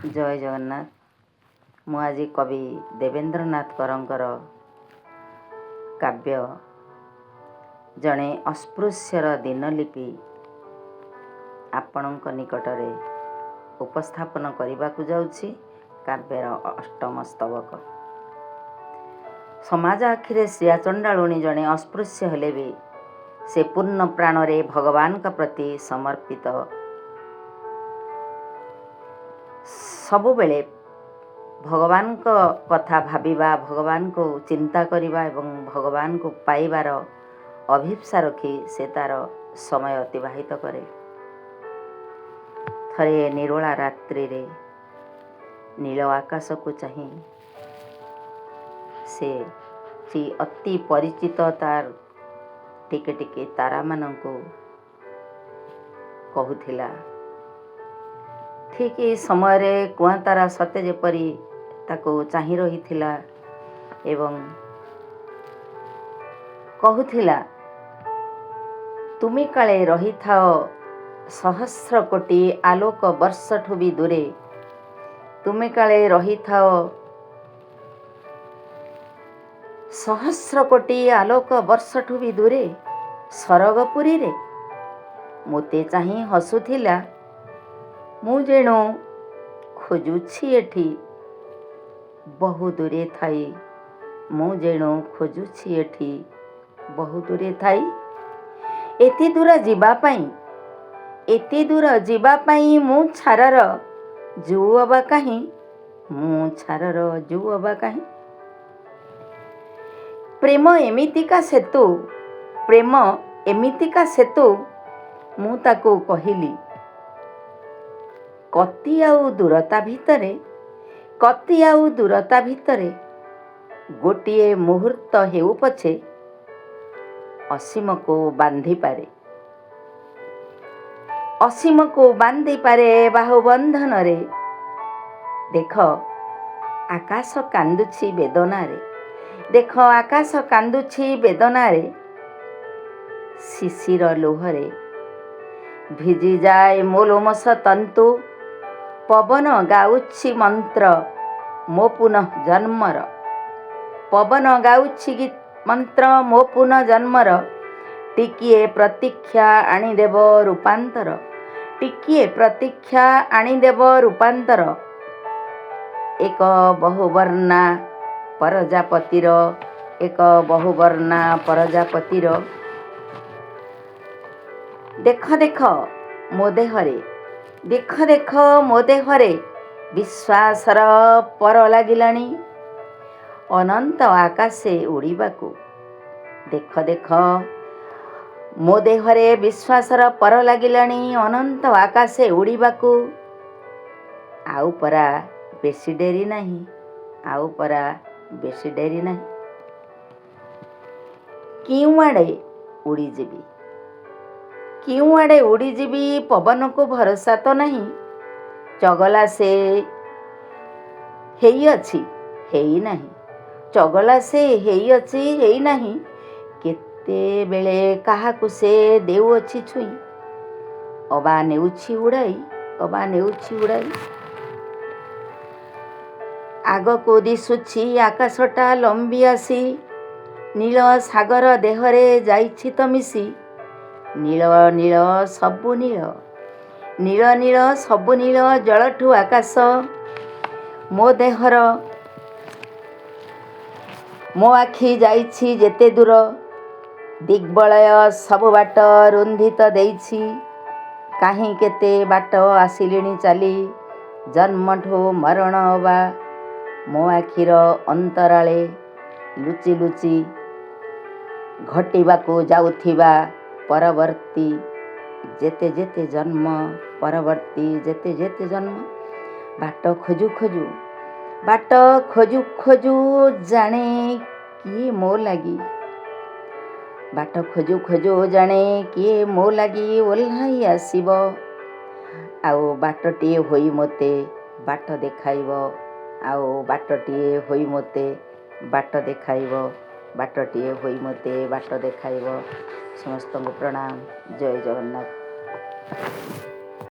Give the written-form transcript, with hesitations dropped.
जय जगन्नाथ। मु आज कवि देवेंद्रनाथ करंकर काव्य जड़े अस्पृश्यर दिनलिपि आपणक निकटरे उपस्थापन करने को जाऊँगी। काव्यर अष्टम स्तवक। समाज आखिरे श्रिया चंडालुणी जड़े अस्पृश्य हेले भी से पूर्ण प्राण रे भगवान का प्रति समर्पित सबु बेले भगवान को कथा भाविबा, भगवान को चिंता करिबा एवं भगवान को पाइबार अभिप्सा रखी से तार समय अतिबाहित करे। थरे निरोला रात्रि रे नील आकाश को चाही से अति परिचित तार टिके टिके तारा मानंको कहूथिला। ठीक ये समय रे कुआ तारा सते जेपरी ताको चाही रही थिला एवं कहूथिला, तुमी काले रही थाओ सहस्र कोटी आलोक वर्षठु भी दूरे, तुमी काले रही थाओ सहस्र कोटी आलोक वर्षठु भी दूरे सरगपुरी रे। मोते चाही हसुथिला, मु जेणु खोजुछि एठी बहु दूरे थाई, मु जेणु खोजुछि एठी बहु दूरे थाई। एते दूर जीवा पाई, एते दूर जीवा पाई मु छारर जुअबा काहीं, मु छारर जुअबा काहीं। प्रेम एमितिका सेतु, प्रेम एमितिका सेतु मु ताको कहिली। कति आउ दूरता भितरे, कति आउ दूरता भितरे गोटिए मुहूर्त हेउ पछे असीम को बांधी पारे, असीम को बांधी पारे बाहुबंधन रे। देख आकाश कांदुछि वेदना रे, देख आकाश कांदुछि वेदना रे। शिशिर लोहरे भिजी जाए मो लोमस तंतु, पवन गाउछि मंत्र मो पुनः जन्मर, पवन गाउछि गीत मंत्र मो पुनः जन्मर। टिकिए प्रतीक्षा आनीदेव रूपांतर, टिकिए प्रतीक्षा आनीदेव रूपांतर। एक बहुवर्णा प्रजापतिर, एक बहुवर्णा प्रजापतिर। देख देख मो देहरे, देख देख मो देहरे विश्वासर पर लागिलाणी अनंत आकाशे उड़ीबाकू। देख देख मो देहरे विश्वासर पर लागिलाणी अनंत आकाशे उड़ीबाकू। आउ परा बेसी डेरी नहीं, आउ परा बेसी डेरी नहीं। क्यों आड़े उड़ी जीवी, क्यों आड़े उड़ी जीवी पवन को भरोसा तो नहीं। चगला से हेई अछि हेई नहीं, चगला से हेई अछि हेई नहीं। केते बेले काहाकु से देउछि छुई, अबा नेउछि उड़ाई, अबा नेउछि उड़ाई। आग को दिसुछि आकाशटा लंबी आसी, नील सागर देहरे जाइछि तो मिसी। नील नील सबु नील, नील नील सबु नील जलठु आकाश। मो देहर मो आखि जाइछि जेते दूर, दिग्बलय सबु बाट रुंधित देइछि। काहीं केते बाट आसिलिणी चाली, जन्मठु मरण अबा मो आखिर अंतराले लुचि लुचि घटिबाकू जाउथिबा परवर्ती जेते जेते जन्म, परवर्ती जेते जेते जन्म। बाट खोजु खोजु, बाट खोजु खोजु जाने किए मो लागी, बाट खोजु खोजु जाने किए मो लागी ओल्हाई आसीब। आउ बाटटिए होई मोते बाट देखाइब, आउ बाटटिए होई मोते बाट देखाइब, बाटटिए होई मोते बाट देखाइब। समस्त को प्रणाम। जय जगन्नाथ।